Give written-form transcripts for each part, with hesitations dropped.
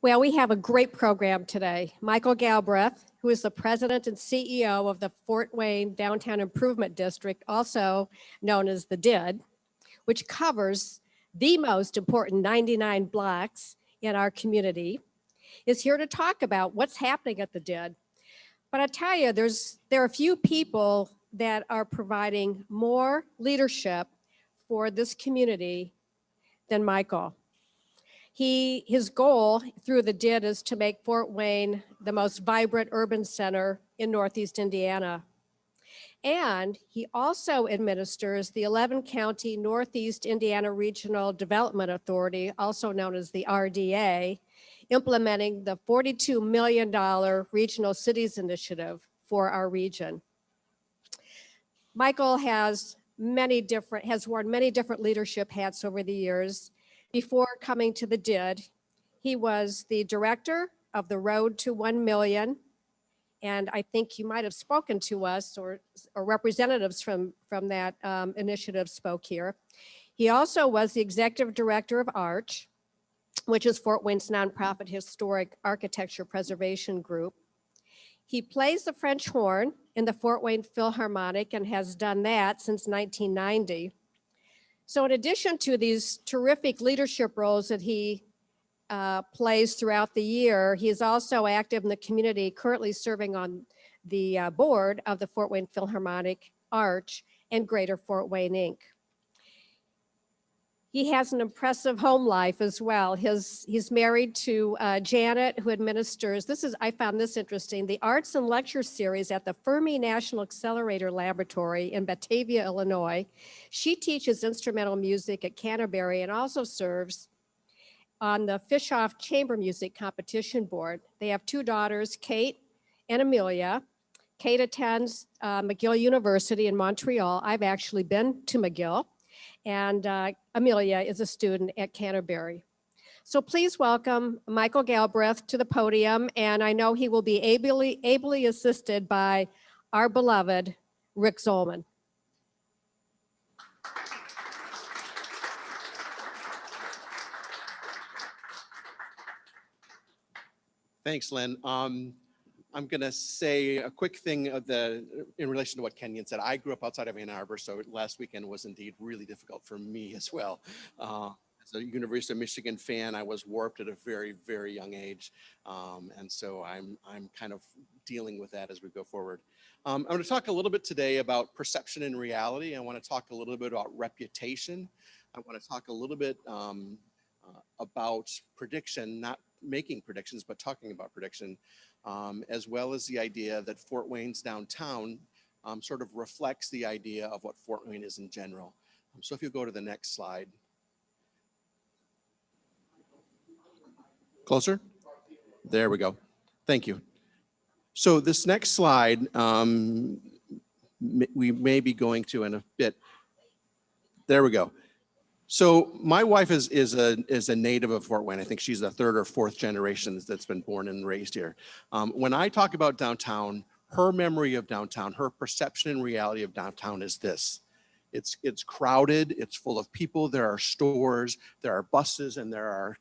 Well, we have a great program today. Michael Galbraith, who is the president and CEO of the Fort Wayne Downtown Improvement District, also known as the DID, which covers the most important 99 blocks in our community, is here to talk about what's happening at the DID. But I tell you, there are a few people that are providing more leadership for this community than Michael. His goal through the DID is to make Fort Wayne the most vibrant urban center in Northeast Indiana. And he also administers the 11-county Northeast Indiana Regional Development Authority, also known as the RDA, implementing the $42 million Regional Cities Initiative for our region. Michael has worn many different leadership hats over the years. Before coming to the DID, he was the director of the Road to 1 Million, and I think you might have spoken to us, or representatives from that initiative spoke here. He also was the executive director of ARCH, which is Fort Wayne's nonprofit historic architecture preservation group. He plays the French horn in the Fort Wayne Philharmonic and has done that since 1990. So in addition to these terrific leadership roles that he plays throughout the year, he is also active in the community, currently serving on the board of the Fort Wayne Philharmonic, ARCH, and Greater Fort Wayne, Inc. He has an impressive home life as well. He's married to Janet, who administers, I found this interesting, the Arts and Lecture Series at the Fermi National Accelerator Laboratory in Batavia, Illinois. She teaches instrumental music at Canterbury and also serves on the Fishoff Chamber Music Competition Board. They have two daughters, Kate and Amelia. Kate attends McGill University in Montreal. I've actually been to McGill. And Amelia is a student at Canterbury. So please welcome Michael Galbraith to the podium, and I know he will be ably assisted by our beloved Rick Zolman. Thanks, Lynn. I'm going to say a quick thing in relation to what Kenyon said. I grew up outside of Ann Arbor, so last weekend was indeed really difficult for me as well. As a University of Michigan fan, I was warped at a very, very young age, and so I'm kind of dealing with that as we go forward. I'm going to talk a little bit today about perception and reality. I want to talk a little bit about reputation. I want to talk a little bit about prediction, not making predictions, but talking about prediction. As well as the idea that Fort Wayne's downtown sort of reflects the idea of what Fort Wayne is in general. So if you go to the next slide. Closer? There we go. Thank you. So this next slide, we may be going to in a bit. There we go. So my wife is a native of Fort Wayne. I think she's the third or fourth generation that's been born and raised here. When I talk about downtown, her memory of downtown, her perception and reality of downtown is this. It's crowded, it's full of people, there are stores, there are buses, and there are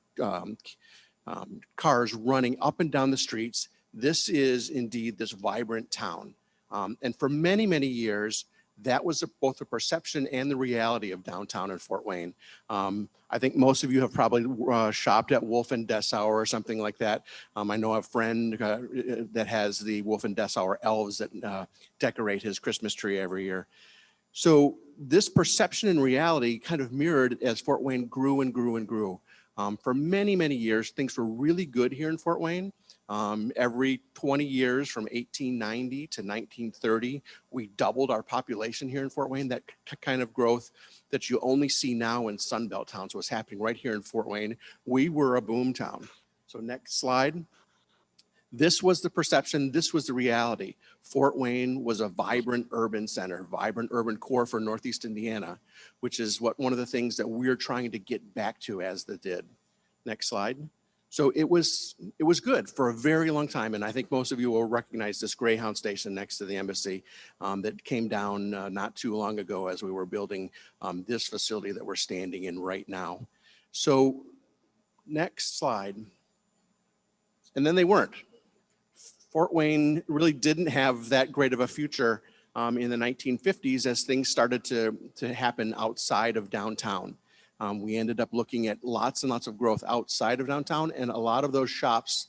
cars running up and down the streets. This is indeed this vibrant town. And for many, many years, that was both the perception and the reality of downtown in Fort Wayne. I think most of you have probably shopped at Wolf and Dessauer or something like that. I know a friend that has the Wolf and Dessauer elves that decorate his Christmas tree every year. So this perception and reality kind of mirrored as Fort Wayne grew and grew and grew. For many, many years, things were really good here in Fort Wayne. Every 20 years from 1890 to 1930, we doubled our population here in Fort Wayne. That kind of growth that you only see now in Sunbelt towns was happening right here in Fort Wayne. We were a boom town. So next slide. This was the perception, this was the reality. Fort Wayne was a vibrant urban center, vibrant urban core for Northeast Indiana, which is one of the things that we're trying to get back to as the DID. Next slide. So it was good for a very long time, and I think most of you will recognize this Greyhound station next to the embassy that came down not too long ago as we were building this facility that we're standing in right now. So next slide. And then they weren't. Fort Wayne really didn't have that great of a future in the 1950s as things started to happen outside of downtown. We ended up looking at lots and lots of growth outside of downtown, and a lot of those shops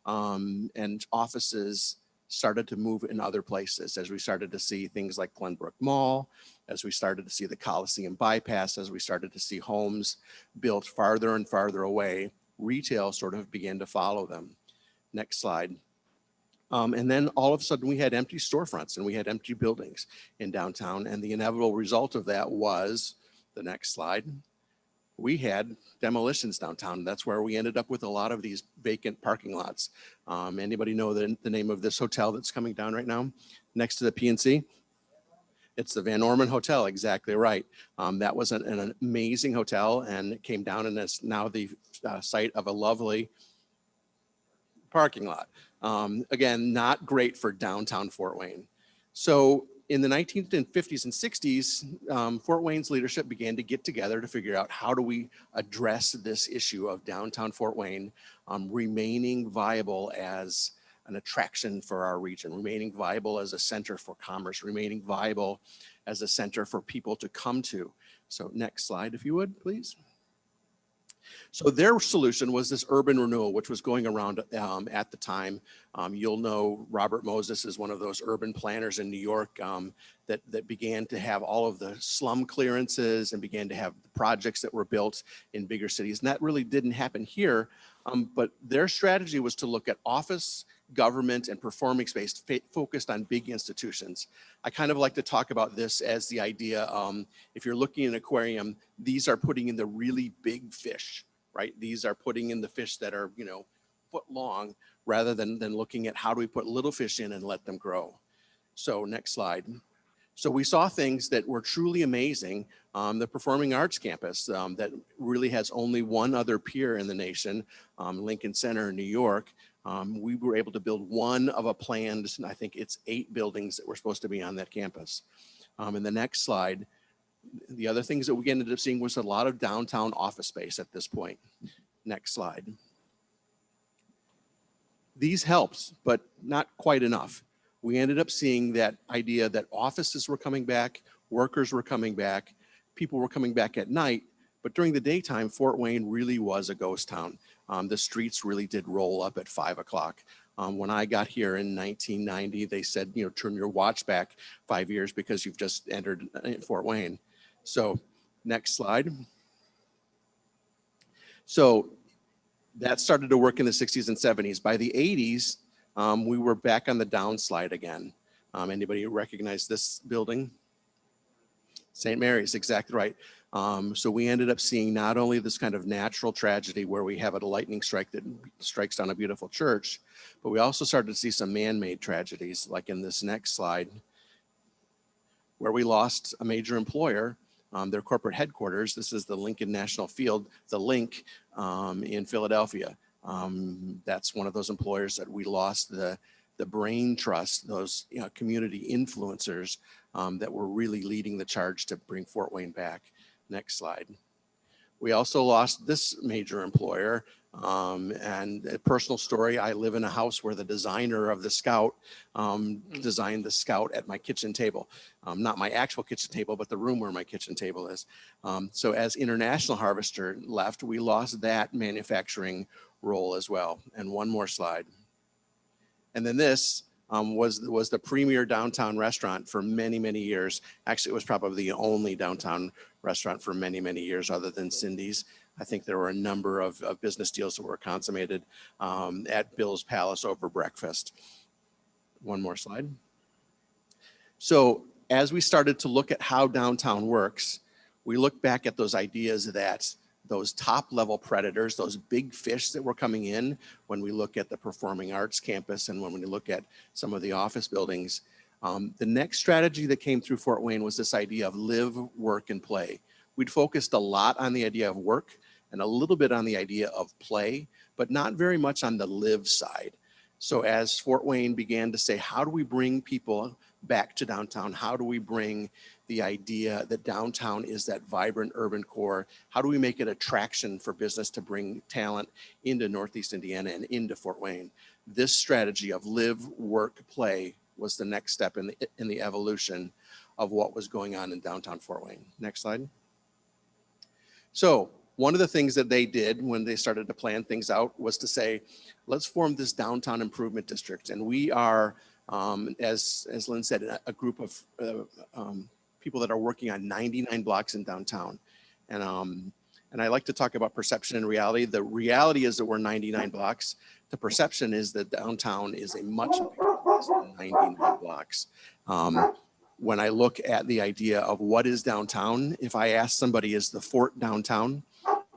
and offices started to move in other places as we started to see things like Glenbrook Mall, as we started to see the Coliseum bypass, as we started to see homes built farther and farther away. Retail sort of began to follow them. Next slide. And then all of a sudden we had empty storefronts and we had empty buildings in downtown. And the inevitable result of that was, the next slide, we had demolitions downtown. That's where we ended up with a lot of these vacant parking lots. Anybody know the name of this hotel that's coming down right now next to the PNC? It's the Van Orman Hotel, exactly right. That was an amazing hotel, and it came down and it's now the site of a lovely parking lot. Again, not great for downtown Fort Wayne. So in the 1950s and 60s, Fort Wayne's leadership began to get together to figure out how do we address this issue of downtown Fort Wayne remaining viable as an attraction for our region, remaining viable as a center for commerce, remaining viable as a center for people to come to. So next slide, if you would, please. So their solution was this urban renewal, which was going around at the time. You'll know Robert Moses is one of those urban planners in New York that began to have all of the slum clearances and began to have projects that were built in bigger cities. And that really didn't happen here. But their strategy was to look at office, government, and performing space focused on big institutions. I kind of like to talk about this as the idea, if you're looking at an aquarium, these are putting in the really big fish, right? These are putting in the fish that are, you know, foot long, rather than looking at how do we put little fish in and let them grow. So next slide. So we saw things that were truly amazing. The Performing Arts Campus that really has only one other peer in the nation, Lincoln Center in New York. We were able to build one of a planned, I think it's 8 buildings that were supposed to be on that campus. In the next slide, the other things that we ended up seeing was a lot of downtown office space at this point. Next slide. These helped, but not quite enough. We ended up seeing that idea that offices were coming back, workers were coming back, people were coming back at night, but during the daytime, Fort Wayne really was a ghost town. The streets really did roll up at 5 o'clock. When I got here in 1990, they said, you know, turn your watch back 5 years because you've just entered Fort Wayne. So next slide. So that started to work in the 60s and 70s. By the 80s, we were back on the downslide again. Anybody recognize this building? St. Mary's, exactly right. So we ended up seeing not only this kind of natural tragedy where we have a lightning strike that strikes down a beautiful church, but we also started to see some man-made tragedies, like in this next slide, where we lost a major employer, their corporate headquarters. This is the Lincoln National Field, the Link in Philadelphia. That's one of those employers that we lost the brain trust, those community influencers that were really leading the charge to bring Fort Wayne back. Next slide. We also lost this major employer, and a personal story. I live in a house where the designer of the Scout designed the Scout at my kitchen table. Not my actual kitchen table, but the room where my kitchen table is. So as International Harvester left, we lost that manufacturing role as well. And one more slide. And then this was the premier downtown restaurant for many, many years. Actually, it was probably the only downtown restaurant for many, many years other than Cindy's. I think there were a number of business deals that were consummated at Bill's Palace over breakfast. One more slide. So as we started to look at how downtown works, we look back at those ideas that those top level predators, those big fish that were coming in when we look at the Performing Arts Campus and when we look at some of the office buildings. The next strategy that came through Fort Wayne was this idea of live, work, and play. We'd focused a lot on the idea of work and a little bit on the idea of play, but not very much on the live side. So as Fort Wayne began to say, how do we bring people back to downtown? How do we bring the idea that downtown is that vibrant urban core. How do we make it attraction for business to bring talent into Northeast Indiana and into Fort Wayne? This strategy of live, work, play was the next step in the evolution of what was going on in downtown Fort Wayne. Next slide. So one of the things that they did when they started to plan things out was to say, let's form this downtown improvement district. And we are, as Lynn said, a group of people that are working on 99 blocks in downtown. And I like to talk about perception and reality. The reality is that we're 99 blocks. The perception is that downtown is a much bigger place than 99 blocks. When I look at the idea of what is downtown, if I ask somebody, is the Fort downtown?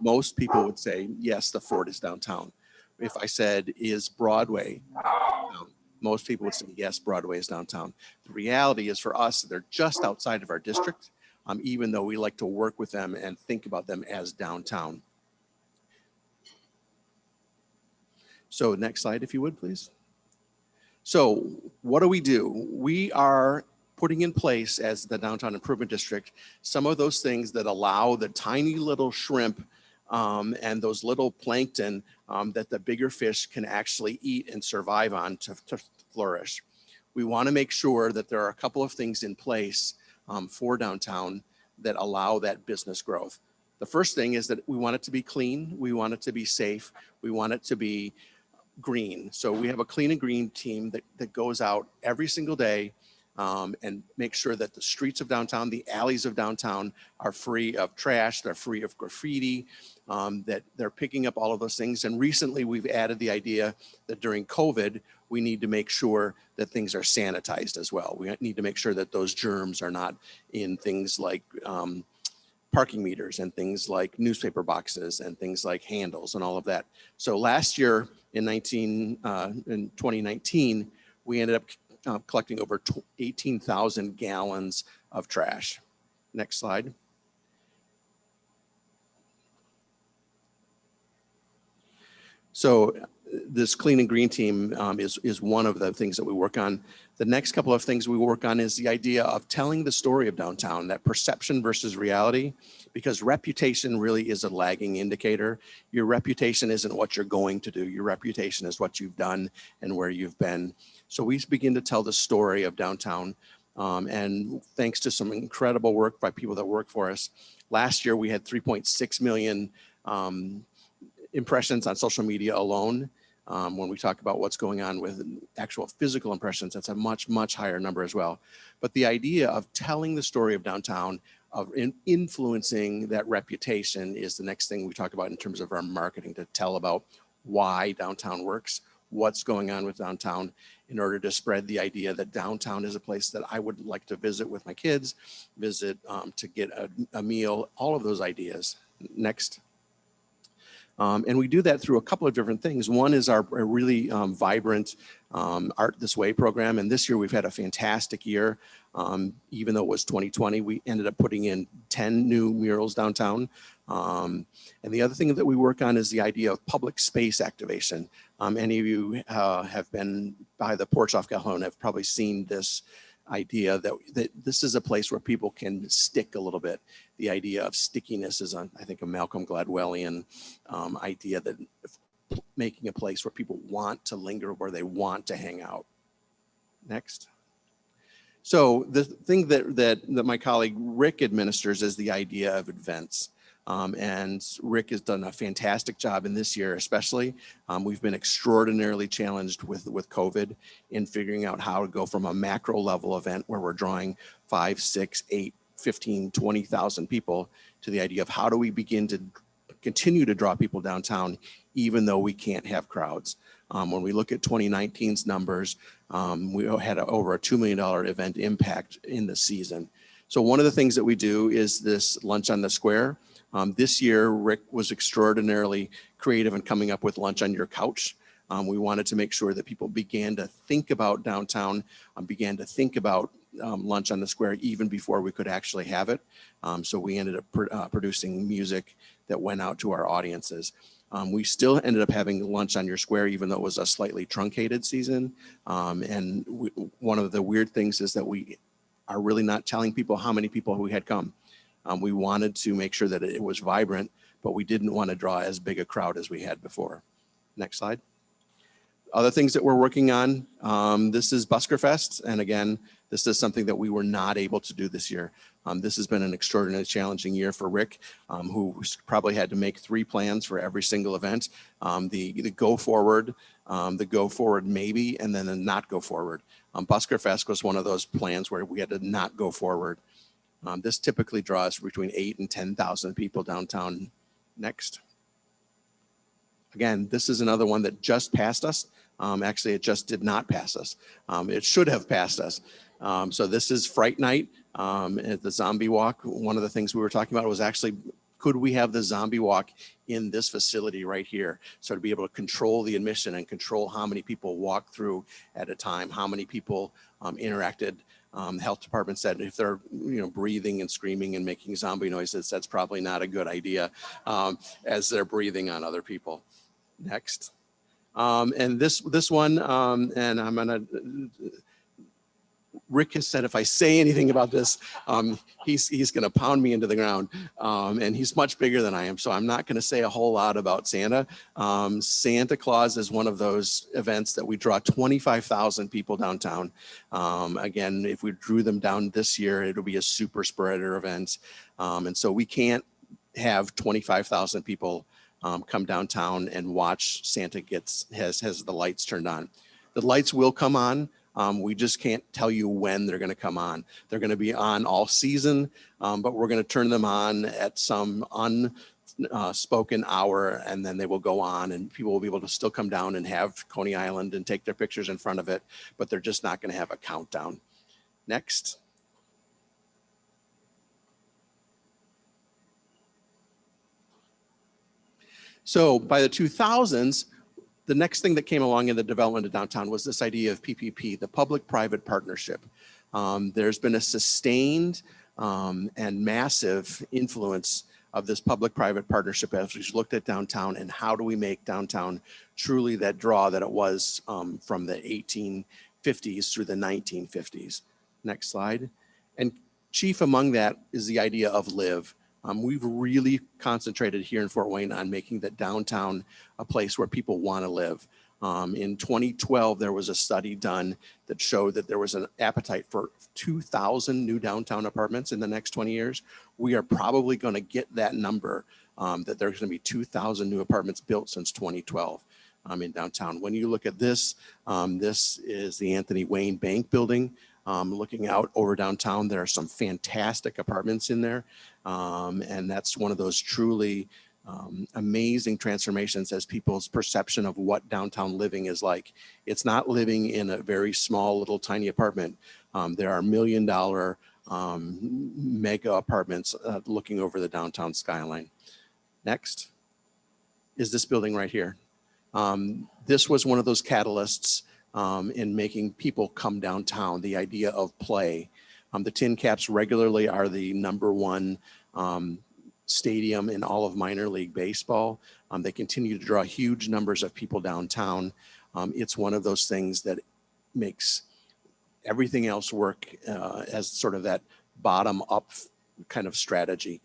Most people would say, yes, the Fort is downtown. If I said, is Broadway downtown? Most people would say, yes, Broadway is downtown. The reality is for us, they're just outside of our district, even though we like to work with them and think about them as downtown. So next slide, if you would, please. So what do? We are putting in place as the Downtown Improvement District some of those things that allow the tiny little shrimp and those little plankton that the bigger fish can actually eat and survive on to flourish. We want to make sure that there are a couple of things in place for downtown that allow that business growth. The first thing is that we want it to be clean, we want it to be safe, we want it to be green. So we have a clean and green team that goes out every single day and make sure that the streets of downtown, the alleys of downtown are free of trash, they're free of graffiti, that they're picking up all of those things. And recently we've added the idea that during COVID, we need to make sure that things are sanitized as well. We need to make sure that those germs are not in things like parking meters and things like newspaper boxes and things like handles and all of that. So last year in 2019, we ended up collecting over 18,000 gallons of trash. Next slide. So this clean and green team is one of the things that we work on. The next couple of things we work on is the idea of telling the story of downtown, that perception versus reality, because reputation really is a lagging indicator. Your reputation isn't what you're going to do. Your reputation is what you've done and where you've been. So we begin to tell the story of downtown. And thanks to some incredible work by people that work for us, last year we had 3.6 million impressions on social media alone. When we talk about what's going on with actual physical impressions, that's a much, much higher number as well. But the idea of telling the story of downtown, of influencing that reputation is the next thing we talk about in terms of our marketing, to tell about why downtown works, what's going on with downtown, in order to spread the idea that downtown is a place that I would like to visit with my kids, visit to get a meal, all of those ideas. Next. And we do that through a couple of different things. One is our really vibrant Art This Way program. And this year we've had a fantastic year. Even though it was 2020, we ended up putting in 10 new murals downtown. And the other thing that we work on is the idea of public space activation. Any of you have been by the porch off Calhoun have probably seen this idea that this is a place where people can stick a little bit. The idea of stickiness is, I think, a Malcolm Gladwellian idea, that making a place where people want to linger, where they want to hang out. Next. So the thing that my colleague Rick administers is the idea of events. And Rick has done a fantastic job in this year, especially. We've been extraordinarily challenged with COVID in figuring out how to go from a macro level event where we're drawing 5, 6, 8, 15, 20,000 people to the idea of how do we begin to continue to draw people downtown, even though we can't have crowds. When we look at 2019's numbers, we had over a $2 million event impact in the season. So one of the things that we do is this Lunch on the Square. This year, Rick was extraordinarily creative in coming up with Lunch on Your Couch. We wanted to make sure that people began to think about downtown, began to think about Lunch on the Square even before we could actually have it. So we ended up producing music that went out to our audiences. We still ended up having Lunch on Your Square, even though it was a slightly truncated season. And one of the weird things is that we are really not telling people how many people we had come. We wanted to make sure that it was vibrant, but we didn't want to draw as big a crowd as we had before. Next slide. Other things that we're working on, this is Busker Fest. And again, this is something that we were not able to do this year. This has been an extraordinarily challenging year for Rick, who probably had to make 3 plans for every single event. The go forward, the go forward maybe, and then the not go forward. Busker Fest was one of those plans where we had to not go forward. This typically draws between 8,000 and 10,000 people downtown. Next. Again, this is another one that just passed us. Actually, it just did not pass us. It should have passed us. So this is Fright Night at the Zombie Walk. One of the things we were talking about was actually, could we have the Zombie Walk in this facility right here? So to be able to control the admission and control how many people walk through at a time, how many people interacted. The health department said if they're breathing and screaming and making zombie noises, that's probably not a good idea as they're breathing on other people. Next. And this one, and I'm gonna, Rick has said if I say anything about this, he's gonna pound me into the ground. And he's much bigger than I am, so I'm not gonna say a whole lot about Santa. Santa Claus is one of those events that we draw 25,000 people downtown. Again, if we drew them down this year, it'll be a super spreader event. And so we can't have 25,000 people come downtown and watch Santa has the lights turned on. The lights will come on. We just can't tell you when they're going to come on. They're going to be on all season, but we're going to turn them on at some unspoken hour, and then they will go on, and people will be able to still come down and have Coney Island and take their pictures in front of it, but they're just not going to have a countdown. Next. So by the 2000s, the next thing that came along in the development of downtown was this idea of PPP, the public-private partnership. There's been a sustained and massive influence of this public-private partnership as we've looked at downtown and how do we make downtown truly that draw that it was from the 1850s through the 1950s. Next slide. And chief among that is the idea of live. We've really concentrated here in Fort Wayne on making the downtown a place where people want to live. In 2012, there was a study done that showed that there was an appetite for 2,000 new downtown apartments in the next 20 years. We are probably going to get that number, that there's going to be 2,000 new apartments built since 2012 in downtown. When you look at this, this is the Anthony Wayne Bank building. Looking out over downtown, there are some fantastic apartments in there. And that's one of those truly amazing transformations as people's perception of what downtown living is like. It's not living in a very small little tiny apartment. There are $1 million mega apartments looking over the downtown skyline. Next is this building right here. This was one of those catalysts in making people come downtown, the idea of play. The Tin Caps regularly are the #1 stadium in all of minor league baseball. They continue to draw huge numbers of people downtown. It's one of those things that makes everything else work as sort of that bottom up kind of strategy.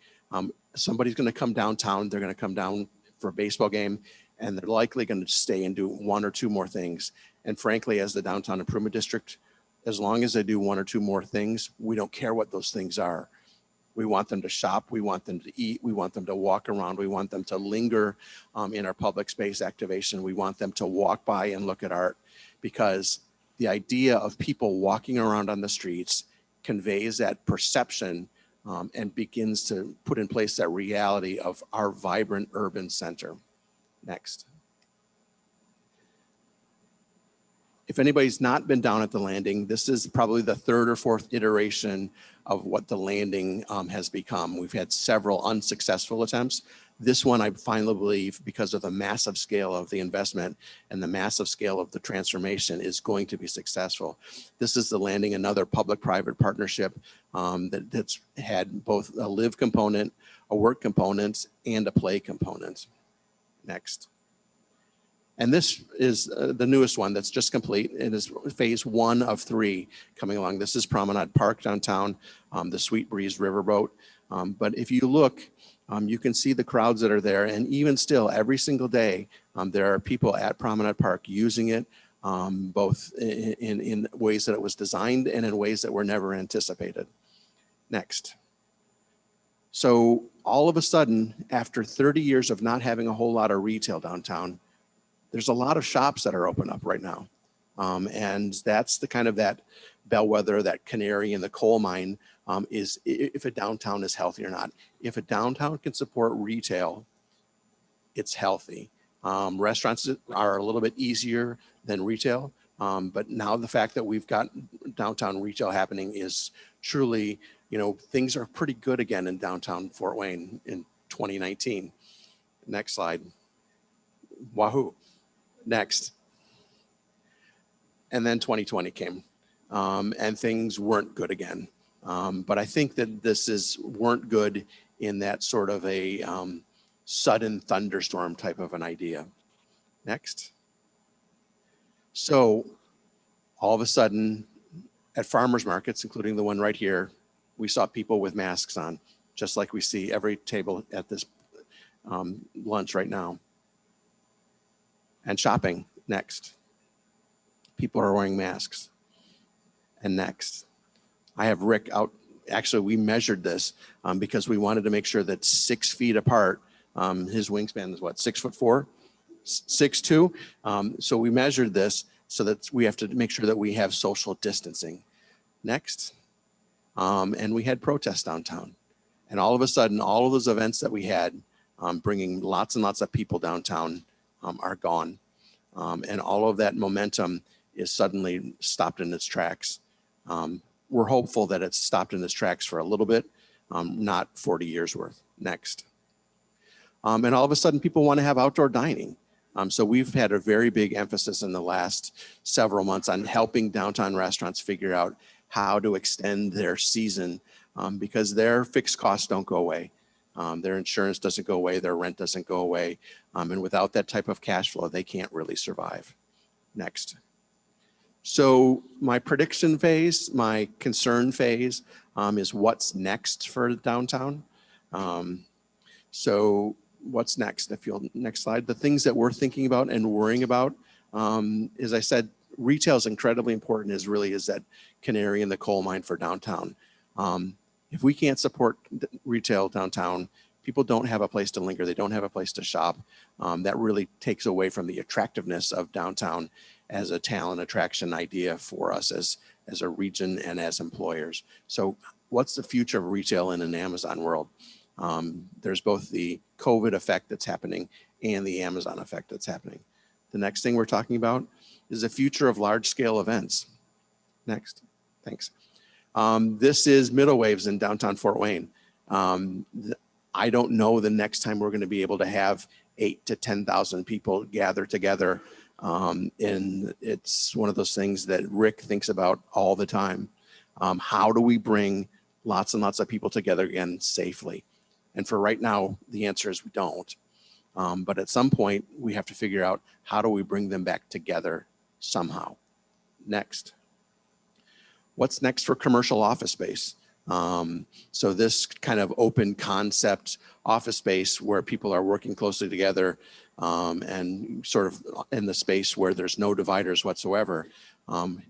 Somebody's going to come downtown, they're going to come down for a baseball game, and they're likely going to stay and do 1 or 2 more things. And frankly, as the Downtown Improvement District, as long as they do 1 or 2 more things, we don't care what those things are. We want them to shop, we want them to eat, we want them to walk around, we want them to linger in our public space activation. We want them to walk by and look at art, because the idea of people walking around on the streets conveys that perception and begins to put in place that reality of our vibrant urban center. Next. If anybody's not been down at the Landing, this is probably the 3rd or 4th iteration of what the Landing has become. We've had several unsuccessful attempts. This one, I finally believe, because of the massive scale of the investment and the massive scale of the transformation, is going to be successful. This is the Landing, another public-private partnership that's had both a live component, a work component, and a play component. Next. And this is the newest one that's just complete. It is phase 1 of 3 coming along. This is Promenade Park downtown, the Sweet Breeze Riverboat. But if you look, you can see the crowds that are there. And even still, every single day, there are people at Promenade Park using it, both in ways that it was designed and in ways that were never anticipated. Next. So all of a sudden, after 30 years of not having a whole lot of retail downtown, there's a lot of shops that are open up right now. And that's the kind of that bellwether, that canary in the coal mine, is if a downtown is healthy or not. If a downtown can support retail, it's healthy. Restaurants are a little bit easier than retail, but now the fact that we've got downtown retail happening is truly, things are pretty good again in downtown Fort Wayne in 2019. Next slide. Wahoo. Next. And then 2020 came, and things weren't good again. But I think that weren't good in that sort of a sudden thunderstorm type of an idea. Next. So all of a sudden at farmers markets, including the one right here, we saw people with masks on, just like we see every table at this lunch right now. And shopping, next. People are wearing masks. And next. I have Rick out. Actually, we measured this because we wanted to make sure that 6 feet apart, his wingspan is what, 6'4", 6'2". So we measured this so that we have to make sure that we have social distancing. Next. And we had protests downtown. And all of a sudden, all of those events that we had, bringing lots and lots of people downtown, are gone. And all of that momentum is suddenly stopped in its tracks. We're hopeful that it's stopped in its tracks for a little bit, not 40 years worth. Next. And all of a sudden people want to have outdoor dining. So we've had a very big emphasis in the last several months on helping downtown restaurants figure out how to extend their season because their fixed costs don't go away. Their insurance doesn't go away, their rent doesn't go away. And without that type of cash flow, they can't really survive. Next. So my prediction phase, my concern phase is what's next for downtown. So what's next? If you'll, next slide. The things that we're thinking about and worrying about, as I said, retail is incredibly important, is that canary in the coal mine for downtown. If we can't support retail downtown, people don't have a place to linger. They don't have a place to shop. That really takes away from the attractiveness of downtown as a talent attraction idea for us as a region and as employers. So what's the future of retail in an Amazon world? There's both the COVID effect that's happening and the Amazon effect that's happening. The next thing we're talking about is the future of large scale events. Next, thanks. This is Middle Waves in downtown Fort Wayne. I don't know the next time we're going to be able to have 8,000 to 10,000 people gather together. And it's one of those things that Rick thinks about all the time. How do we bring lots and lots of people together again safely? And for right now, the answer is we don't. But at some point, we have to figure out how do we bring them back together somehow. Next. What's next for commercial office space? So this kind of open concept office space where people are working closely together and sort of in the space where there's no dividers whatsoever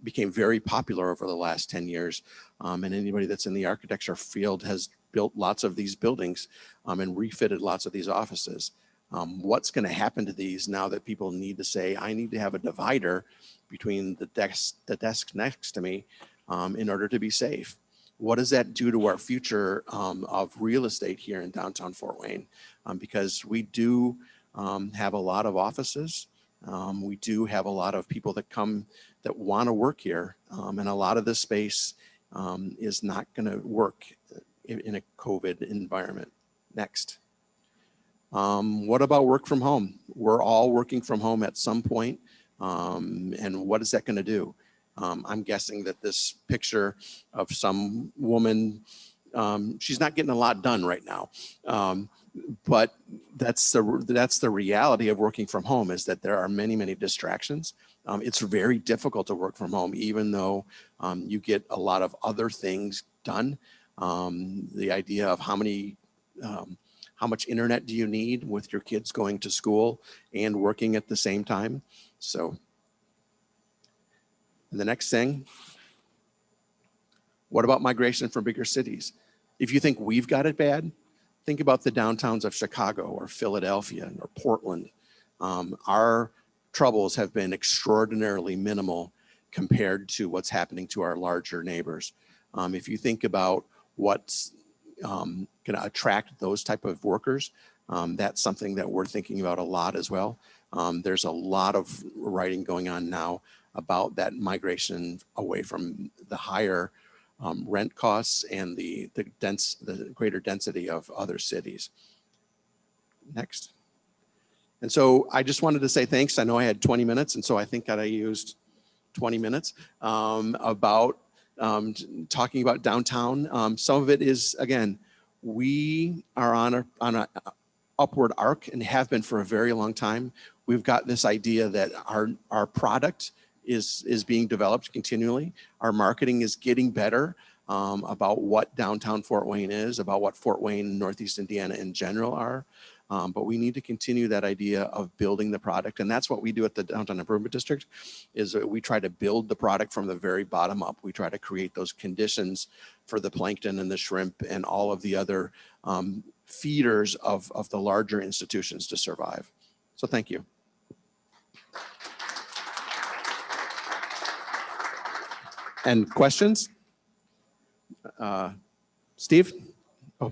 became very popular over the last 10 years. And anybody that's in the architecture field has built lots of these buildings and refitted lots of these offices. What's going to happen to these now that people need to say, I need to have a divider between the desk next to me in order to be safe? What does that do to our future of real estate here in downtown Fort Wayne? Because we do have a lot of offices. We do have a lot of people that come that want to work here. And a lot of this space is not going to work in a COVID environment. Next. What about work from home? We're all working from home at some point. And what is that going to do? I'm guessing that this picture of some woman, she's not getting a lot done right now, But that's the reality of working from home, is that there are many, many distractions. It's very difficult to work from home, even though you get a lot of other things done. The idea of how much internet do you need with your kids going to school and working at the same time? So the next thing, what about migration from bigger cities? If you think we've got it bad, think about the downtowns of Chicago or Philadelphia or Portland. Our troubles have been extraordinarily minimal compared to what's happening to our larger neighbors. If you think about what's going to attract those type of workers, that's something that we're thinking about a lot as well. There's a lot of writing going on now about that migration away from the higher rent costs and the greater density of other cities. Next. And so I just wanted to say thanks. I know I had 20 minutes, and so I think that I used 20 minutes about talking about downtown. Some of it is, again, we are on a upward arc and have been for a very long time. We've got this idea that our product is being developed continually. Our marketing is getting better about what downtown Fort Wayne is, about what Fort Wayne and Northeast Indiana in general are. But we need to continue that idea of building the product. And that's what we do at the Downtown Improvement District, is that we try to build the product from the very bottom up. We try to create those conditions for the plankton and the shrimp and all of the other feeders of the larger institutions to survive. So thank you. And questions? Steve? Oh.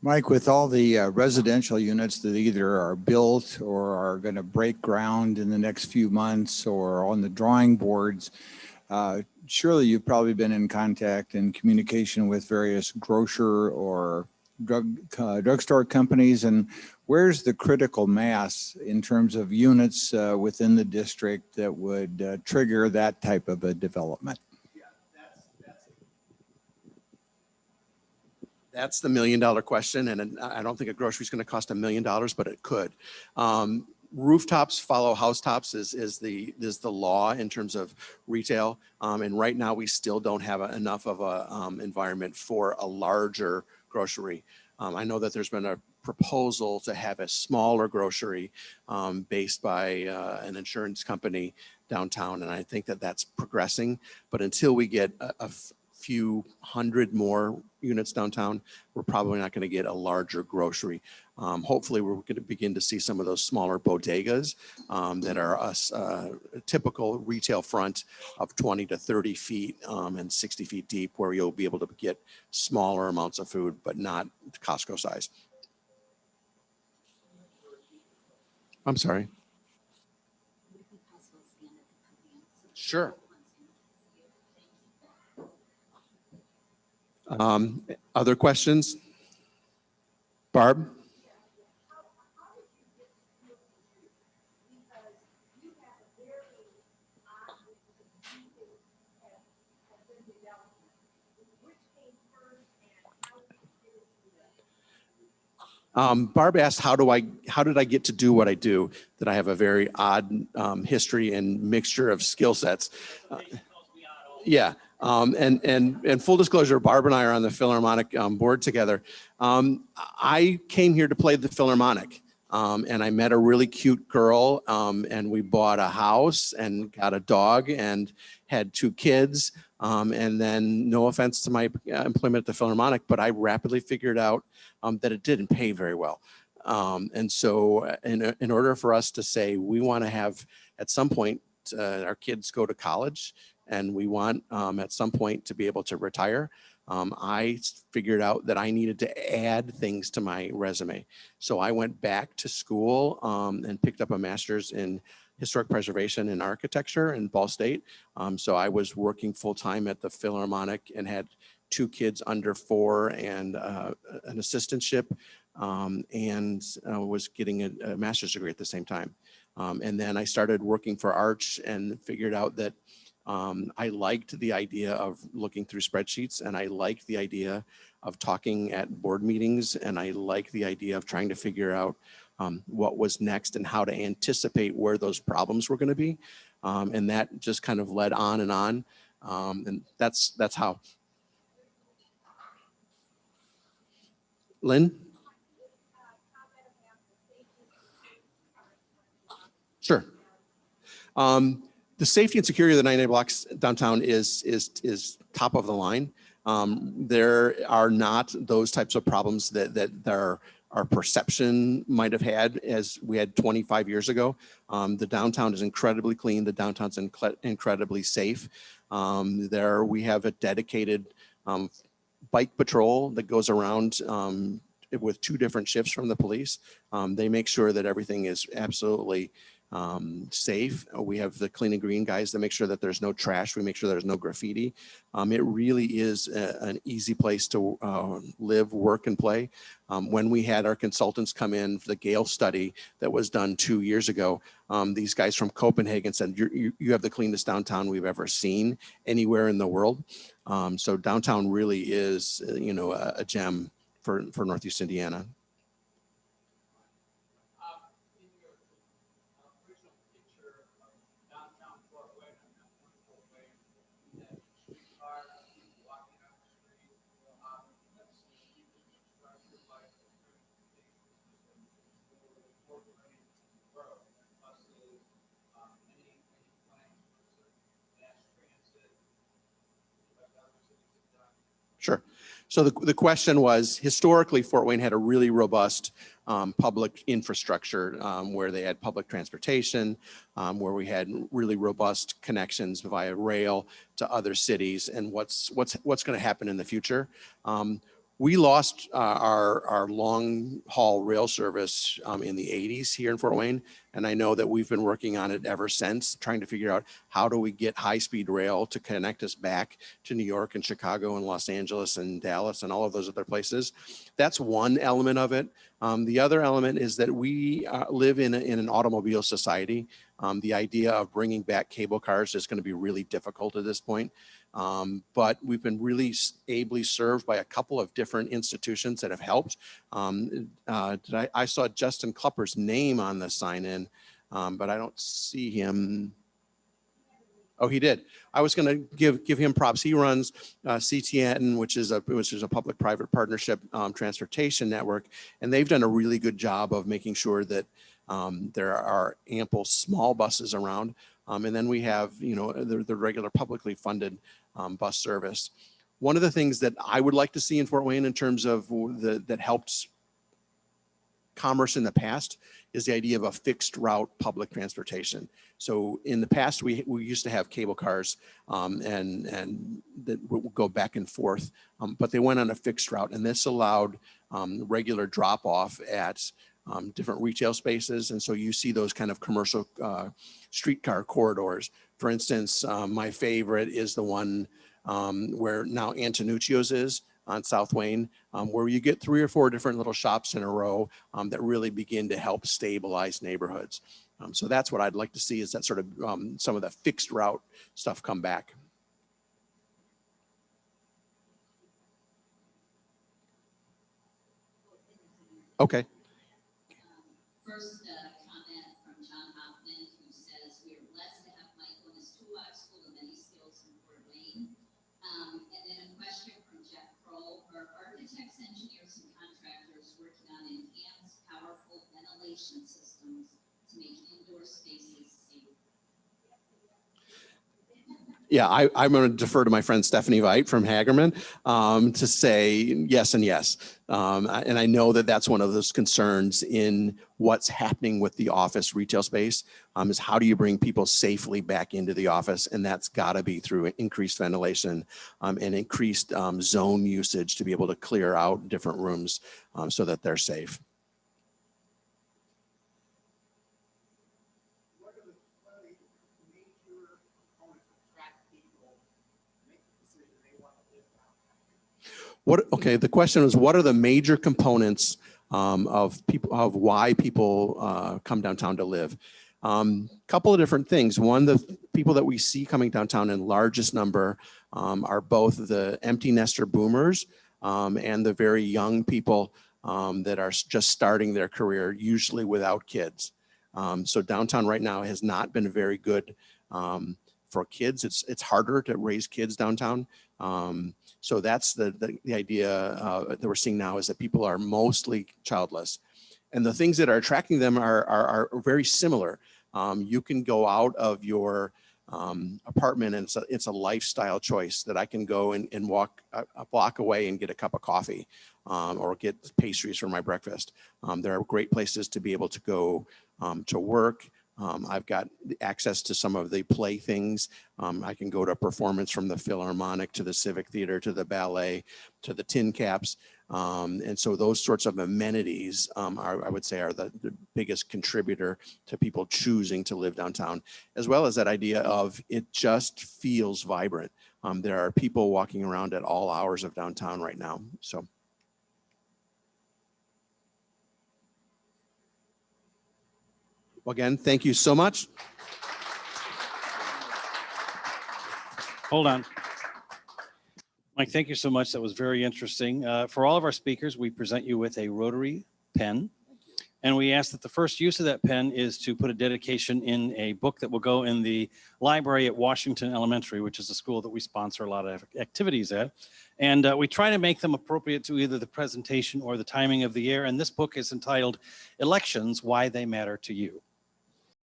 Mike, with all the residential units that either are built or are going to break ground in the next few months or on the drawing boards, surely you've probably been in contact and communication with various grocer or drugstore companies. And where's the critical mass in terms of units within the district that would trigger that type of a development? That's the $1 million question, and I don't think a grocery is going to cost $1 million, but it could. Rooftops follow housetops is the law in terms of retail, and right now we still don't have enough of a environment for a larger grocery. I know that there's been a proposal to have a smaller grocery based by an insurance company downtown, and I think that that's progressing. But until we get a few hundred more units downtown, we're probably not going to get a larger grocery. Hopefully we're going to begin to see some of those smaller bodegas that are a typical retail front of 20 to 30 feet and 60 feet deep, where you'll be able to get smaller amounts of food, but not Costco size. I'm sorry. Sure. Other questions? Barb? Barb asked, how did I get to do what I do? That I have a very odd history and mixture of skill sets. Yeah. And full disclosure, Barb and I are on the Philharmonic board together. I came here to play the Philharmonic, and I met a really cute girl, and we bought a house and got a dog and had 2 kids. And then, no offense to my employment at the Philharmonic, but I rapidly figured out that it didn't pay very well. And so in order for us to say we want to have at some point our kids go to college, and we want at some point to be able to retire, I figured out that I needed to add things to my resume. So I went back to school and picked up a master's in historic preservation and architecture in Ball State. So I was working full time at the Philharmonic and had 2 kids under 4 and an assistantship and was getting a master's degree at the same time. And then I started working for Arch and figured out that I liked the idea of looking through spreadsheets, and I liked the idea of talking at board meetings, and I liked the idea of trying to figure out what was next and how to anticipate where those problems were going to be. And that just kind of led on and on. And that's how. Lynn? Sure. The safety and security of the 98 blocks downtown is top of the line. There are not those types of problems that our perception might have had as we had 25 years ago. The downtown is incredibly clean. The downtown's incredibly safe. There we have a dedicated bike patrol that goes around with 2 different shifts from the police. They make sure that everything is absolutely safe. We have the clean and green guys that make sure that there's no trash. We make sure there's no graffiti. It really is an easy place to live, work, and play. When we had our consultants come in for the Gale study that was done 2 years ago, these guys from Copenhagen said, you have the cleanest downtown we've ever seen anywhere in the world. So downtown really is, a gem for Northeast Indiana. Sure. So the question was, historically, Fort Wayne had a really robust public infrastructure where they had public transportation, where we had really robust connections via rail to other cities, and what's going to happen in the future. We lost our long haul rail service in the 80s here in Fort Wayne. And I know that we've been working on it ever since, trying to figure out how do we get high-speed rail to connect us back to New York and Chicago and Los Angeles and Dallas and all of those other places. That's one element of it. The other element is that we live in an automobile society. The idea of bringing back cable cars is going to be really difficult at this point. But we've been really ably served by a couple of different institutions that have helped. I saw Justin Klupper's name on the sign-in, but I don't see him. Oh, he did. I was going to give him props. He runs CTN, which is a public-private partnership transportation network, and they've done a really good job of making sure that there are ample small buses around. And then we have, the regular publicly funded bus service. One of the things that I would like to see in Fort Wayne in terms of that helped commerce in the past is the idea of a fixed route public transportation. So in the past, we used to have cable cars and that would go back and forth, but they went on a fixed route, and this allowed regular drop off at different retail spaces. And so you see those kind of commercial streetcar corridors. For instance, my favorite is the one where now Antonuccio's is on South Wayne, where you get 3 or 4 different little shops in a row that really begin to help stabilize neighborhoods. So that's what I'd like to see, is that sort of some of the fixed route stuff come back. Okay. First comment from John Hoffman, who says, we are blessed to have Michael and his toolbox full of many skills in Fort Wayne. And then a question from Jeff Kroll. Are architects, engineers, and contractors working on enhanced, powerful ventilation systems to make indoor spaces safe? Yeah, I'm going to defer to my friend Stephanie Veit from Hagerman to say yes and yes. And I know that that's one of those concerns in what's happening with the office retail space is how do you bring people safely back into the office? And that's got to be through increased ventilation and increased zone usage to be able to clear out different rooms so that they're safe. Okay, the question was, what are the major components of people, of why people come downtown to live. Couple of different things. One, the people that we see coming downtown in largest number are both the empty nester boomers and the very young people that are just starting their career, usually without kids. So downtown right now has not been very good for kids. It's harder to raise kids downtown. So that's the idea that we're seeing now, is that people are mostly childless. And the things that are attracting them are very similar. You can go out of your apartment, and it's a lifestyle choice that I can go and walk a block away and get a cup of coffee or get pastries for my breakfast. There are great places to be able to go to work. I've got access to some of the play things. I can go to a performance from the Philharmonic to the Civic Theater to the ballet to the Tin Caps. And so those sorts of amenities I would say are the biggest contributor to people choosing to live downtown, as well as that idea of it just feels vibrant. There are people walking around at all hours of downtown right now. So. Again, thank you so much. Hold on. Mike, thank you so much. That was very interesting. For all of our speakers, we present you with a Rotary pen. And we ask that the first use of that pen is to put a dedication in a book that will go in the library at Washington Elementary, which is a school that we sponsor a lot of activities at. And we try to make them appropriate to either the presentation or the timing of the year. And this book is entitled Elections, Why They Matter to You.